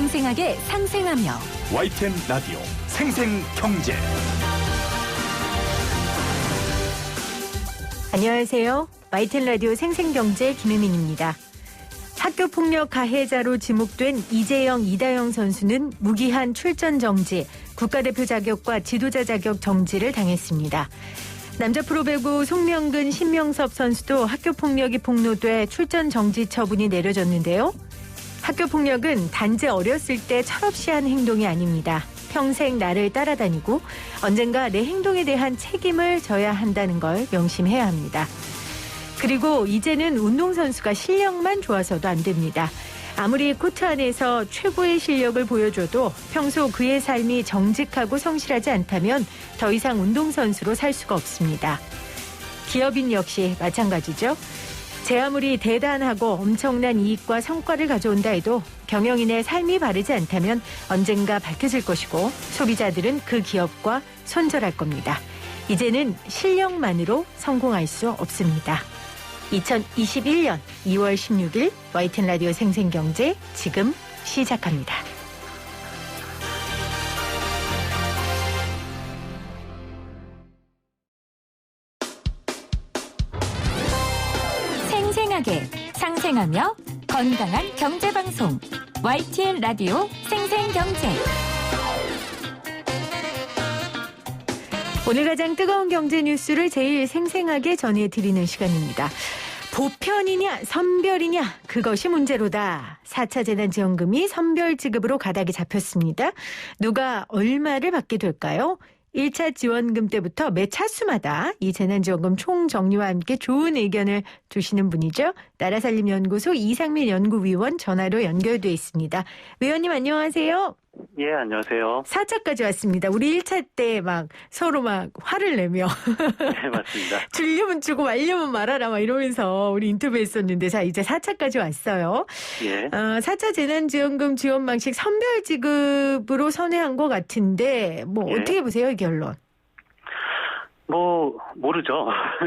생생하게 상생하며 YTN 라디오 생생경제. 안녕하세요. YTN 라디오 생생경제 김혜민입니다. 학교폭력 가해자로 지목된 이재영, 이다영 선수는 무기한 출전 정지, 국가대표 자격과 지도자 자격 정지를 당했습니다. 남자 프로배구 송명근, 신명섭 선수도 학교폭력이 폭로돼 출전 정지 처분이 내려졌는데요. 학교폭력은 단지 어렸을 때 철없이 한 행동이 아닙니다. 평생 나를 따라다니고 언젠가 내 행동에 대한 책임을 져야 한다는 걸 명심해야 합니다. 그리고 이제는 운동선수가 실력만 좋아서도 안 됩니다. 아무리 코트 안에서 최고의 실력을 보여줘도 평소 그의 삶이 정직하고 성실하지 않다면 더 이상 운동선수로 살 수가 없습니다. 기업인 역시 마찬가지죠. 제 아무리 대단하고 엄청난 이익과 성과를 가져온다 해도 경영인의 삶이 바르지 않다면 언젠가 밝혀질 것이고 소비자들은 그 기업과 손절할 겁니다. 이제는 실력만으로 성공할 수 없습니다. 2021년 2월 16일 YTN 라디오 생생경제 지금 시작합니다. 생생하게 상생하며 건강한 경제방송 YTN 라디오 생생경제. 오늘 가장 뜨거운 경제 뉴스를 제일 생생하게 전해드리는 시간입니다. 보편이냐 선별이냐 그것이 문제로다. 4차 재난지원금이 선별 지급으로 가닥이 잡혔습니다. 누가 얼마를 받게 될까요? 1차 지원금 때부터 매 차수마다 이 재난지원금 총정리와 함께 좋은 의견을 주시는 분이죠. 나라살림연구소 이상민 연구위원 전화로 연결돼 있습니다. 위원님 안녕하세요. 예, 안녕하세요. 4차까지 왔습니다. 우리 1차 때 막 서로 막 화를 내며 네, 맞습니다. 주려면 주고 말려면 말아라 막 이러면서 우리 인터뷰했었는데 자 이제 4차까지 왔어요. 예. 4차 재난지원금 지원 방식 선별 지급으로 선회한 것 같은데 뭐 예. 어떻게 보세요 이 결론? 뭐 모르죠.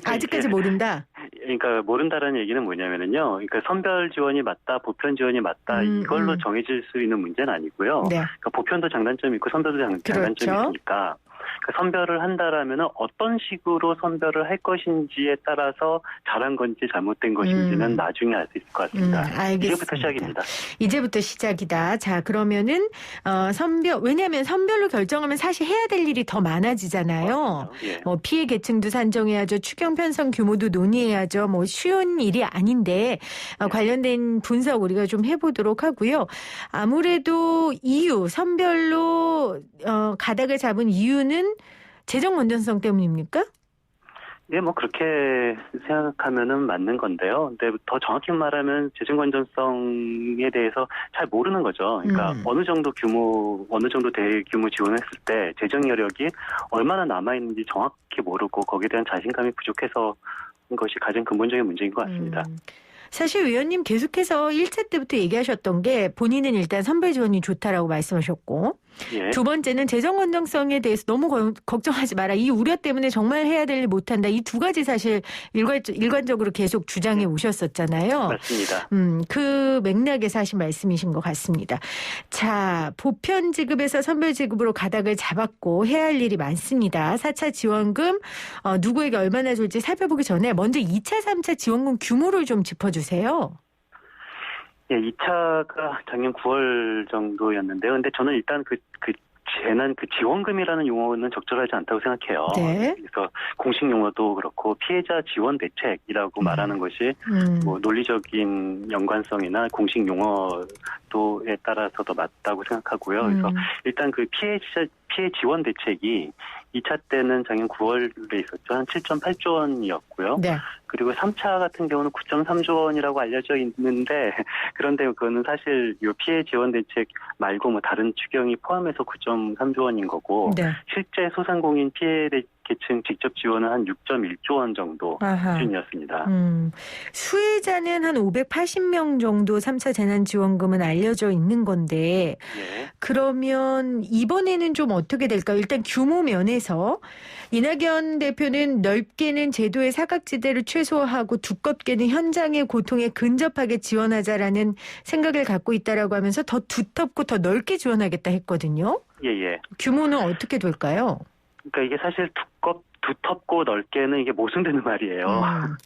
아직까지 모른다. 그러니까 모른다라는 얘기는 뭐냐면은요. 그러니까 선별 지원이 맞다, 보편 지원이 맞다 이걸로 정해질 수 있는 문제는 아니고요. 네. 그러니까 보편도 장단점이 있고 선별도 장단점이 그렇죠. 있으니까 그러니까 선별을 한다라면은 어떤 식으로 선별을 할 것인지에 따라서 잘한 건지 잘못된 것인지는 나중에 알 수 있을 것 같습니다. 알겠습니다. 이제부터 시작입니다. 이제부터 시작이다. 자 그러면은 선별 왜냐하면 선별로 결정하면 사실 해야 될 일이 더 많아지잖아요. 예. 뭐 피해 계층도 산정해야죠. 추경 편성 규모도 논의해야죠. 뭐 쉬운 일이 아닌데 관련된 분석 우리가 좀 해보도록 하고요. 아무래도 이유 선별로 가닥을 잡은 이유는 재정 건전성 때문입니까? 예, 뭐 그렇게 생각하면은 맞는 건데요. 근데 더 정확히 말하면 재정 건전성에 대해서 잘 모르는 거죠. 그러니까 어느 정도 대규모 지원했을 때 재정 여력이 얼마나 남아 있는지 정확히 모르고 거기에 대한 자신감이 부족해서 것이 가장 근본적인 문제인 것 같습니다. 사실 위원님 계속해서 1차 때부터 얘기하셨던 게 본인은 일단 선별 지원이 좋다라고 말씀하셨고 예. 두 번째는 재정 건전성에 대해서 너무 걱정하지 마라. 이 우려 때문에 정말 해야 될 일 못한다. 이 두 가지 사실 일관적으로 계속 주장해 오셨었잖아요. 맞습니다. 그 맥락에서 하신 말씀이신 것 같습니다. 자, 보편 지급에서 선별 지급으로 가닥을 잡았고 해야 할 일이 많습니다. 4차 지원금 누구에게 얼마나 줄지 살펴보기 전에 먼저 2차, 3차 지원금 규모를 좀 짚어주세요. 예, 2차가 작년 9월 정도였는데요. 근데 저는 일단 그 지원금이라는 용어는 적절하지 않다고 생각해요. 네. 그래서 공식 용어도 그렇고 피해자 지원 대책이라고 말하는 것이 뭐 논리적인 연관성이나 공식 용어도에 따라서 더 맞다고 생각하고요. 그래서 일단 그 피해 지원 대책이 2차 때는 작년 9월에 있었죠. 한 7.8조 원이었고요. 네. 그리고 3차 같은 경우는 9.3조 원이라고 알려져 있는데 그런데 그거는 사실 이 피해 지원 대책 말고 뭐 다른 추경이 포함해서 9.3조 원인 거고 네. 실제 소상공인 피해 계층 직접 지원은 한 6.1조 원 정도 수준이었습니다. 수혜자는 한 580명 정도 3차 재난지원금은 알려져 있는 건데 예. 그러면 이번에는 좀 어떻게 될까요? 일단 규모 면에서 이낙연 대표는 넓게는 제도의 사각지대를 최소화하고 두껍게는 현장의 고통에 근접하게 지원하자라는 생각을 갖고 있다라고 하면서 더 두텁고 더 넓게 지원하겠다 했거든요. 예. 규모는 어떻게 될까요? 그러니까 이게 사실 두텁고 넓게는 이게 모순되는 말이에요.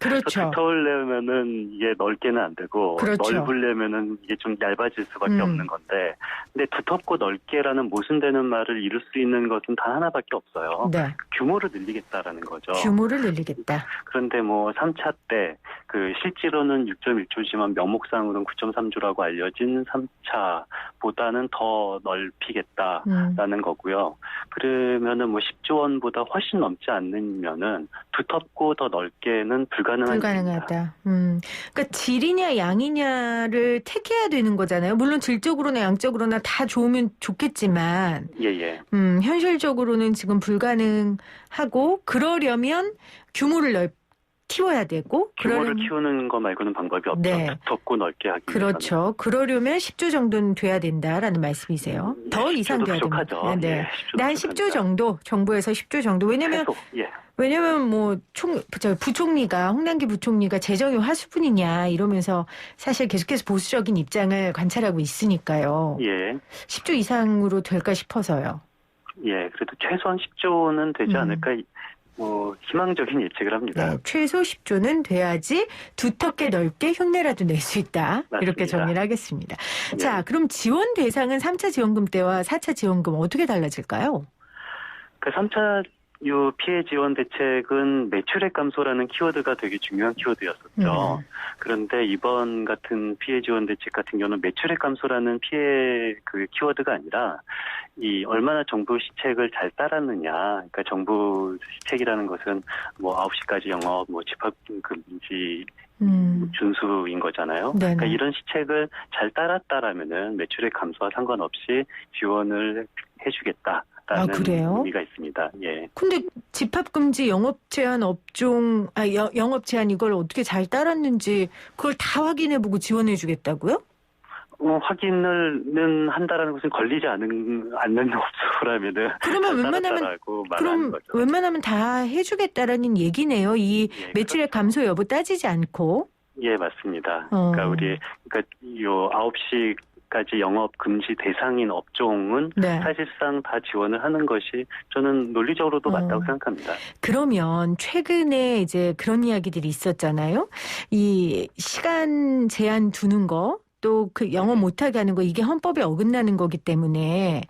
그렇죠. 두터우려면은 이게 넓게는 안 되고 그렇죠. 넓으려면은 이게 좀 얇아질 수밖에 없는 건데, 근데 두텁고 넓게라는 모순되는 말을 이룰 수 있는 것은 단 하나밖에 없어요. 네. 규모를 늘리겠다라는 거죠. 규모를 늘리겠다. 그런데 뭐 3차 때 그 실제로는 6.1조지만 명목상으로는 9.3조라고 알려진 3차보다는 더 넓히겠다라는 거고요. 그러면은 뭐 10조 원보다 훨씬 넘지 않으면은 두텁고 더 넓게는 불가능하다. 그러니까 질이냐 양이냐를 택해야 되는 거잖아요. 물론 질적으로나 양적으로나 다 좋으면 좋겠지만, 현실적으로는 지금 불가능하고, 그러려면 규모를 키워야 되고, 규모를 키우는 거 말고는 방법이 없죠. 네. 두텁고 넓게 하기 위해서는. 그렇죠. 그러려면 10조 정도는 돼야 된다라는 말씀이세요. 더 이상 돼야 됩니다. 부족하죠. 네. 한 10조 정도, 정부에서 10조 정도. 왜냐면 뭐 부총리가, 홍남기 부총리가 재정이 화수분이냐 이러면서 사실 계속해서 보수적인 입장을 관찰하고 있으니까요. 10조 이상으로 될까 싶어서요. 그래도 최소한 10조는 되지 않을까. 희망적인 예측을 합니다. 네, 최소 10조는 돼야지 두텁게 넓게 흉내라도 낼 수 있다. 맞습니다. 이렇게 정리를 하겠습니다. 자, 그럼 지원 대상은 3차 지원금 때와 4차 지원금 어떻게 달라질까요? 그 3차 피해 지원 대책은 매출액 감소라는 키워드가 되게 중요한 키워드였었죠. 그런데 이번 같은 피해 지원 대책 같은 경우는 매출액 감소라는 피해 그 키워드가 아니라 얼마나 정부 시책을 잘 따랐느냐. 그러니까 정부 시책이라는 것은 뭐 9시까지 영업, 집합금지 준수인 거잖아요. 네네. 그러니까 이런 시책을 잘 따랐다라면은 매출액 감소와 상관없이 지원을 해주겠다. 그래요? 의미가 있습니다. 근데 집합금지 영업 제한 영업 제한 이걸 어떻게 잘 따랐는지 그걸 다 확인해보고 지원해주겠다고요? 확인을 한다라는 것은 걸리지 않는 업소라면은. 그러면 웬만하면 다 해주겠다라는 얘기네요. 이 매출액 감소 여부 따지지 않고. 맞습니다. 그러니까 9시까지 영업 금지 대상인 업종은 사실상 다 지원을 하는 것이 저는 논리적으로도 맞다고 생각합니다. 그러면 최근에 이제 그런 이야기들이 있었잖아요. 이 시간 제한 두는 거, 또 그 영업 못하게 하는 거, 이게 헌법에 어긋나는 거기 때문에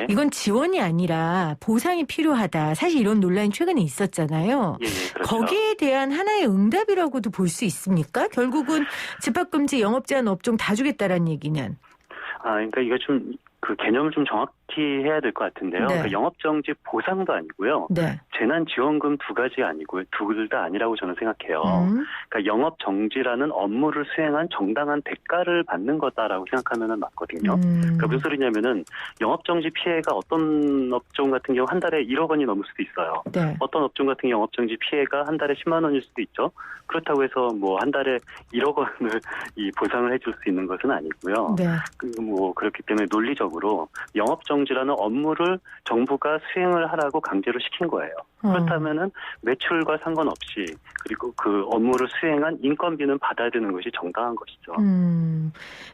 이건 지원이 아니라 보상이 필요하다. 사실 이런 논란이 최근에 있었잖아요. 그렇죠. 거기에 대한 하나의 응답이라고도 볼 수 있습니까? 결국은 집합금지 영업 제한 업종 다 주겠다라는 얘기는. 그러니까 이거 좀 그 개념을 좀 정확히 해야 될 것 같은데요. 그러니까 영업정지 보상도 아니고요. 재난지원금 두 가지 아니고요. 둘 다 아니라고 저는 생각해요. 그러니까 영업정지라는 업무를 수행한 정당한 대가를 받는 거다라고 생각하면 맞거든요. 그러니까 무슨 소리냐면은 영업정지 피해가 어떤 업종 같은 경우 한 달에 1억 원이 넘을 수도 있어요. 어떤 업종 같은 경우 영업정지 피해가 한 달에 10만 원일 수도 있죠. 그렇다고 해서 뭐 한 달에 1억 원을 보상을 해줄 수 있는 것은 아니고요. 그렇기 때문에 논리적으로 영업정지라는 업무를 정부가 수행을 하라고 강제로 시킨 거예요. 그렇다면은 매출과 상관없이 그리고 그 업무를 수행한 인건비는 받아야 되는 것이 정당한 것이죠.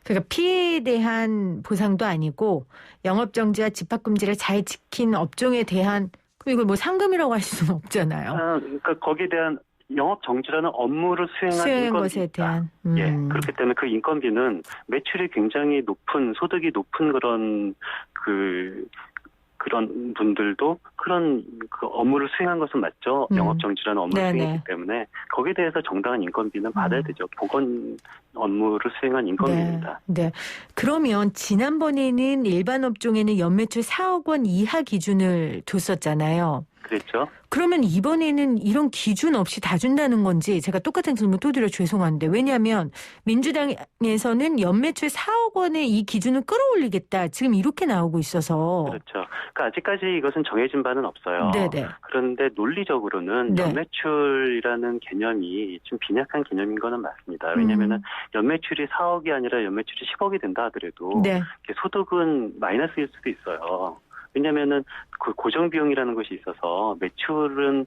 그러니까 피해에 대한 보상도 아니고 영업정지와 집합금지를 잘 지킨 업종에 대한, 그럼 이걸 뭐 상금이라고 할 수는 없잖아요. 그러니까 거기에 대한 영업 정지라는 업무를 수행한 것에 대한. 그렇기 때문에 그 인건비는 매출이 굉장히 높은, 소득이 높은 그런 분들도 그런 그 업무를 수행한 것은 맞죠. 영업 정지라는 업무를 수행했기 때문에 거기에 대해서 정당한 인건비는 받아야 되죠. 보건 업무를 수행한 인건비입니다. 그러면 지난번에는 일반 업종에는 연매출 4억 원 이하 기준을 뒀었잖아요. 그랬죠. 그러면 이번에는 이런 기준 없이 다 준다는 건지 제가 똑같은 질문 또 드려 죄송한데 왜냐하면 민주당에서는 연매출 4억 원의 이 기준을 끌어올리겠다. 지금 이렇게 나오고 있어서. 그렇죠. 그러니까 아직까지 이것은 정해진 바는 없어요. 네네. 그런데 논리적으로는 네. 연매출이라는 개념이 좀 빈약한 개념인 거는 맞습니다. 왜냐하면 연매출이 4억이 아니라 연매출이 10억이 된다 하더라도 네. 소득은 마이너스일 수도 있어요. 왜냐면은 그 고정 비용이라는 것이 있어서 매출은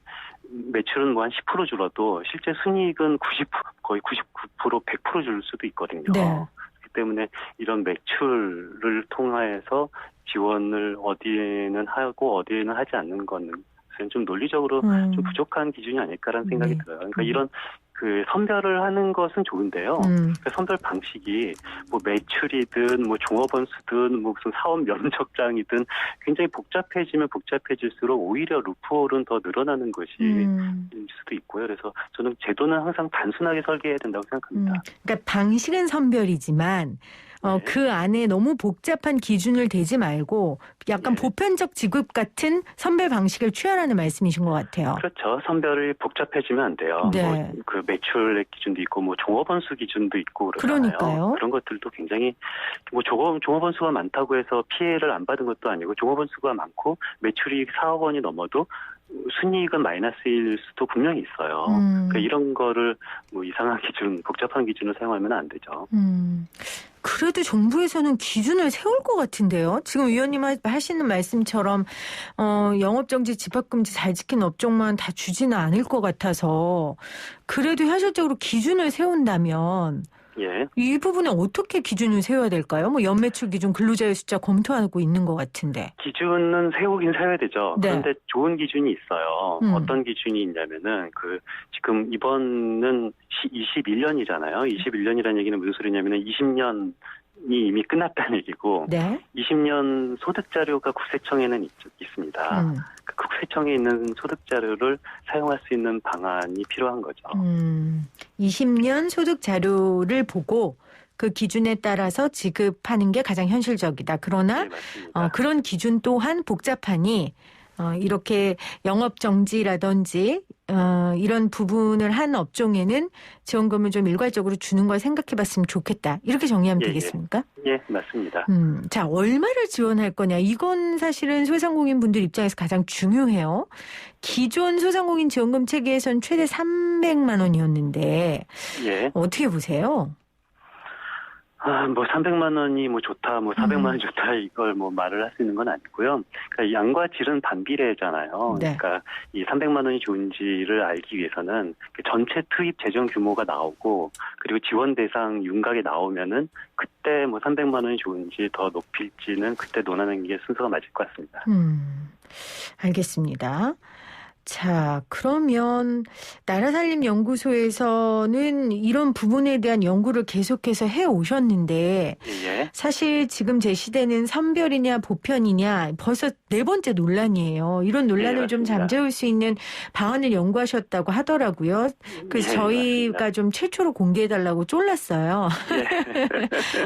뭐 한 10% 줄어도 실제 순이익은 90% 거의 99% 100% 줄 수도 있거든요. 네. 그렇기 때문에 이런 매출을 통해서 지원을 어디에는 하고 어디에는 하지 않는 거는 좀 논리적으로 좀 부족한 기준이 아닐까라는 생각이 들어요. 그러니까 이런 그 선별을 하는 것은 좋은데요. 그 선별 방식이 뭐 매출이든 뭐 종업원 수든 뭐 무슨 사업 면적장이든 굉장히 복잡해지면 복잡해질수록 오히려 루프홀은 더 늘어나는 것이 일 수도 있고요. 그래서 저는 제도는 항상 단순하게 설계해야 된다고 생각합니다. 그러니까 방식은 선별이지만 그 안에 너무 복잡한 기준을 대지 말고 약간 보편적 지급 같은 선별 방식을 취하라는 말씀이신 것 같아요. 그렇죠. 선별이 복잡해지면 안 돼요. 네. 뭐 그 매출액 기준도 있고 뭐 종업원 수 기준도 있고 그러잖아요. 그러니까요. 그런 것들도 굉장히 뭐 종업원 수가 많다고 해서 피해를 안 받은 것도 아니고 종업원 수가 많고 매출이 4억 원이 넘어도 순이익은 마이너스일 수도 분명히 있어요. 그러니까 이런 거를 뭐 이상한 기준, 복잡한 기준을 사용하면 안 되죠. 그래도 정부에서는 기준을 세울 것 같은데요. 지금 위원님 하시는 말씀처럼 영업정지, 집합금지 잘 지킨 업종만 다 주지는 않을 것 같아서 그래도 현실적으로 기준을 세운다면 예. 이 부분에 어떻게 기준을 세워야 될까요? 뭐 연매출 기준, 근로자의 숫자 검토하고 있는 것 같은데. 기준은 세우긴 세워야 되죠. 네. 그런데 좋은 기준이 있어요. 어떤 기준이 있냐면은 지금 이번은 21년이잖아요. 21년이라는 얘기는 무슨 소리냐면은 20년이 이미 끝났다는 얘기고, 네. 20년 소득 자료가 국세청에는 있습니다. 그 국세청에 있는 소득 자료를 사용할 수 있는 방안이 필요한 거죠. 20년 소득 자료를 보고 그 기준에 따라서 지급하는 게 가장 현실적이다. 그러나 네, 맞습니다. 그런 기준 또한 복잡하니 이렇게 영업정지라든지 이런 부분을 한 업종에는 지원금을 좀 일괄적으로 주는 걸 생각해봤으면 좋겠다. 이렇게 정리하면 되겠습니까? 예, 맞습니다. 자, 얼마를 지원할 거냐. 이건 사실은 소상공인분들 입장에서 가장 중요해요. 기존 소상공인 지원금 체계에선 최대 300만 원이었는데 예. 어떻게 보세요? 뭐 300만 원이 뭐 좋다, 뭐 400만 원이 좋다 이걸 뭐 말을 할 수 있는 건 아니고요. 그러니까 양과 질은 반비례잖아요. 네. 그러니까 이 300만 원이 좋은지를 알기 위해서는 전체 투입 재정 규모가 나오고 그리고 지원 대상 윤곽이 나오면은 그때 뭐 300만 원이 좋은지 더 높일지는 그때 논하는 게 순서가 맞을 것 같습니다. 알겠습니다. 자, 그러면 나라살림연구소에서는 이런 부분에 대한 연구를 계속해서 해오셨는데 예. 사실 지금 제시되는 선별이냐 보편이냐 벌써 4번째 논란이에요. 이런 논란을 좀 맞습니다. 잠재울 수 있는 방안을 연구하셨다고 하더라고요. 그래서 저희가 맞습니다. 좀 최초로 공개해달라고 쫄랐어요.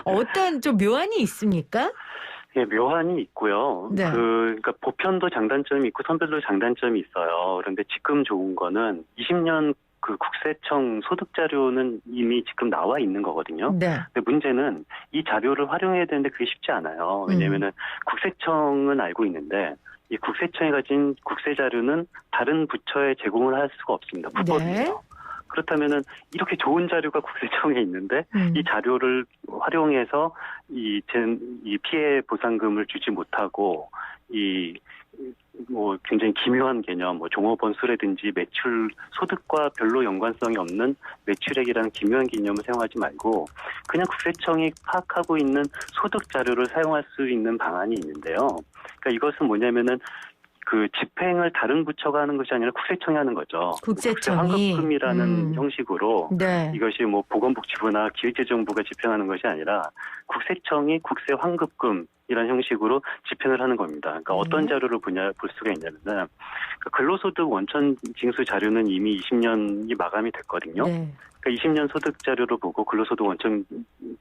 어떤 좀 묘안이 있습니까? 예, 묘한이 있고요. 네. 그러니까 보편도 장단점이 있고 선별도 장단점이 있어요. 그런데 지금 좋은 거는 20년 그 국세청 소득 자료는 이미 지금 나와 있는 거거든요. 네. 근데 문제는 이 자료를 활용해야 되는데 그게 쉽지 않아요. 왜냐면은 국세청은 알고 있는데 이 국세청이 가진 국세 자료는 다른 부처에 제공을 할 수가 없습니다. 불법이에요. 네. 그렇다면은 이렇게 좋은 자료가 국세청에 있는데 이 자료를 활용해서 이 피해 보상금을 주지 못하고 뭐 굉장히 기묘한 개념, 뭐 종업원 수라든지 매출 소득과 별로 연관성이 없는 매출액이라는 기묘한 개념을 사용하지 말고 그냥 국세청이 파악하고 있는 소득 자료를 사용할 수 있는 방안이 있는데요. 그러니까 이것은 뭐냐면은 그 집행을 다른 부처가 하는 것이 아니라 국세청이 하는 거죠. 국세청이. 국세환급금이라는 형식으로 네. 이것이 뭐 보건복지부나 기획재정부가 집행하는 것이 아니라 국세청이 국세환급금이라는 형식으로 집행을 하는 겁니다. 그러니까 어떤 자료를 볼 수가 있냐면은 근로소득 원천 징수 자료는 이미 20년이 마감이 됐거든요. 네. 그러니까 20년 소득 자료를 보고 근로소득 원천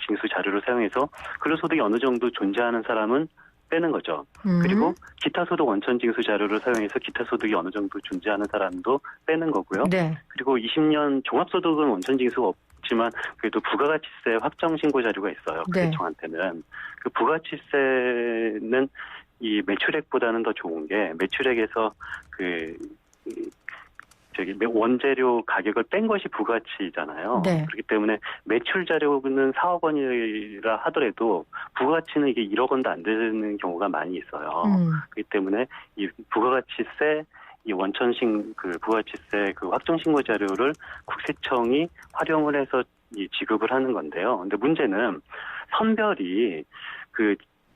징수 자료를 사용해서 근로소득이 어느 정도 존재하는 사람은 빼는 거죠. 그리고 기타 소득 원천 징수 자료를 사용해서 기타 소득이 어느 정도 존재하는 사람도 빼는 거고요. 네. 그리고 20년 종합소득은 원천 징수가 없지만 그래도 부가가치세 확정 신고 자료가 있어요. 네. 국세청한테는. 그 부가가치세는 이 매출액보다는 더 좋은 게 매출액에서 원재료 가격을 뺀 것이 부가치잖아요. 네. 그렇기 때문에 매출 자료는 4억 원이라 하더라도 부가치는 이게 1억 원도 안 되는 경우가 많이 있어요. 그렇기 때문에 이 부가가치세 이 부가가치세 확정 신고 자료를 국세청이 활용을 해서 이 지급을 하는 건데요. 근데 문제는 선별이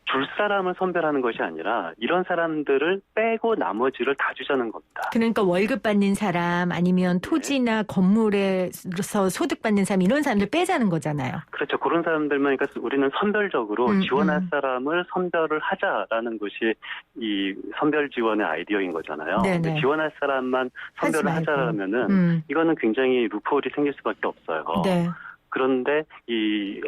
줄 사람을 선별하는 것이 아니라 이런 사람들을 빼고 나머지를 다 주자는 겁니다. 그러니까 월급 받는 사람 아니면 토지나 건물에서 소득 받는 사람 이런 사람들 빼자는 거잖아요. 그렇죠. 그런 사람들만 그러니까 우리는 선별적으로 지원할 사람을 선별을 하자라는 것이 이 선별 지원의 아이디어인 거잖아요. 근데 지원할 사람만 선별을 하자라면은 이거는 굉장히 루프홀이 생길 수밖에 없어요. 네. 그런데 이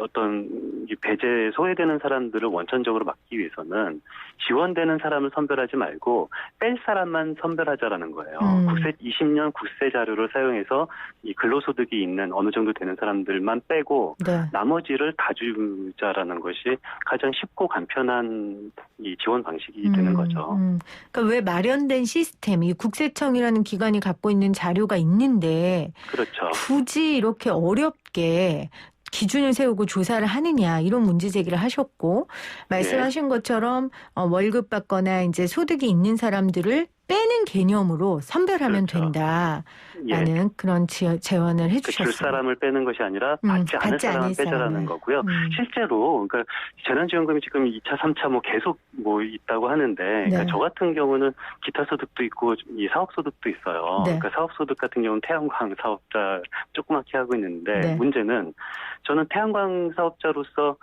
배제 소외되는 사람들을 원천적으로 막기 위해서는 지원되는 사람을 선별하지 말고 뺄 사람만 선별하자라는 거예요. 20년 국세 자료를 사용해서 이 근로소득이 있는 어느 정도 되는 사람들만 빼고 네. 나머지를 다 주자라는 것이 가장 쉽고 간편한 이 지원 방식이 되는 거죠. 그러니까 왜 마련된 시스템, 이 국세청이라는 기관이 갖고 있는 자료가 있는데 그렇죠. 굳이 이렇게 어렵게 기준을 세우고 조사를 하느냐 이런 문제 제기를 하셨고 말씀하신 것처럼 월급 받거나 이제 소득이 있는 사람들을 빼는 개념으로 선별하면 그렇죠. 된다라는 그런 제언을 해주셨어요. 줄 사람을 빼는 것이 아니라 받지 않을 사람을 빼자라는 거고요. 실제로 그러니까 재난지원금이 지금 2차, 3차 계속 있다고 하는데 그러니까 저 같은 경우는 기타 소득도 있고 이 사업 소득도 있어요. 그러니까 사업 소득 같은 경우는 태양광 사업자 조그맣게 하고 있는데 문제는 저는 태양광 사업자로서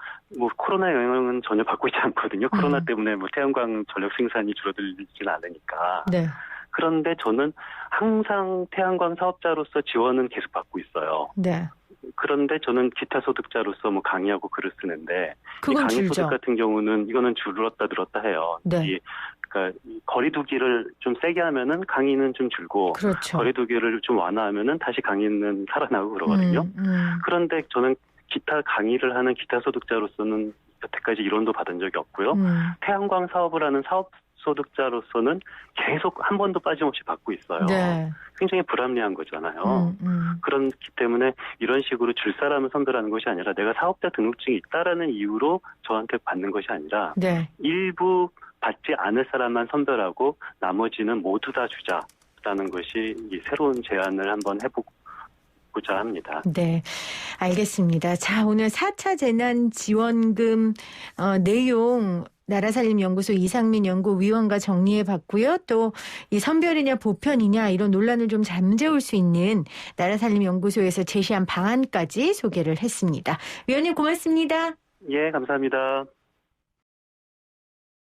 코로나 영향은 전혀 받고 있지 않거든요. 코로나 때문에 태양광 전력 생산이 줄어들지는 않으니까. 네. 그런데 저는 항상 태양광 사업자로서 지원은 계속 받고 있어요. 네. 그런데 저는 기타 소득자로서 강의하고 글을 쓰는데 이 그건 강의 줄죠. 소득 같은 경우는 이거는 줄었다 늘었다 해요. 네. 그러니까 거리두기를 좀 세게 하면은 강의는 좀 줄고 그렇죠. 거리두기를 좀 완화하면은 다시 강의는 살아나고 그러거든요. 그런데 저는 기타 강의를 하는 기타 소득자로서는 여태까지 이론도 받은 적이 없고요. 태양광 사업을 하는 사업 소득자로서는 계속 한 번도 빠짐없이 받고 있어요. 네. 굉장히 불합리한 거잖아요. 그렇기 때문에 이런 식으로 줄 사람을 선별하는 것이 아니라 내가 사업자 등록증이 있다라는 이유로 저한테 받는 것이 아니라 일부 받지 않을 사람만 선별하고 나머지는 모두 다 주자라는 것이 이 새로운 제안을 한번 해보고자 합니다. 네, 알겠습니다. 자, 오늘 4차 재난지원금 내용 나라살림연구소 이상민 연구위원과 정리해봤고요. 또 이 선별이냐 보편이냐 이런 논란을 좀 잠재울 수 있는 나라살림연구소에서 제시한 방안까지 소개를 했습니다. 위원님 고맙습니다. 예, 감사합니다.